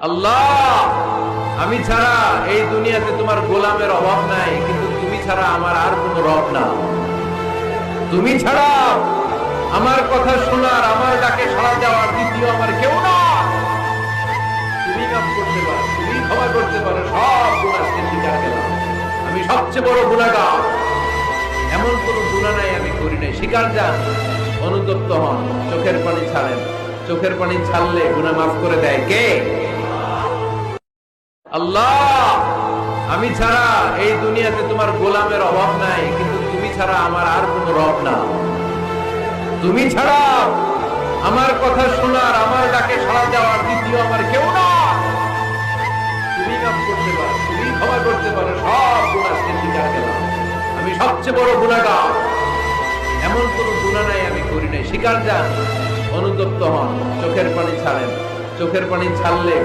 আল্লাহ, আমি ছাড়া এই দুনিয়াতে তোমার গোলামের অভাব নাই, কিন্তু তুমি ছাড়া আমার আর কোনো রব না। তুমি ছাড়া আমার কথা শোনার, আমার ডাকে সাড়া দেওয়ার দ্বিতীয় আমার কেউ না। তুমি কাজ করতে পারো, তুমি ক্ষমা করতে পারো, সব গুনাহকে স্বীকার করলাম। আমি সবচেয়ে বড় গুনাহগার, এমন কোন গুনাহ নাই আমি করি নাই। স্বীকার যান, অনুতপ্ত হন, চোখের পানি ছাড়েন। চোখের পানি ছাড়লে গুনাহ মাফ করে দেয় কে? আল্লাহ, আমি ছাড়া এই দুনিয়াতে তোমার গোলামের অভাব নাই, কিন্তু তুমি ছাড়া আমার আর কোনো রব না। তুমি ছাড়া আমার কথা শোনার, আমার ডাকে সাড়া দেওয়ার দ্বিতীয় আমার কেউ না। তুমি কাজ করতে পারো, তুমি ক্ষমা করতে পারো, সব গুনাহকে স্বীকার করলাম। আমি সবচেয়ে বড় গুনাহগার, এমন কোন গুনাহ নাই আমি করি নাই। স্বীকার যান, অনুতপ্ত হন, চোখের পানি ছাড়েন। চোখের পানি ছাড়লে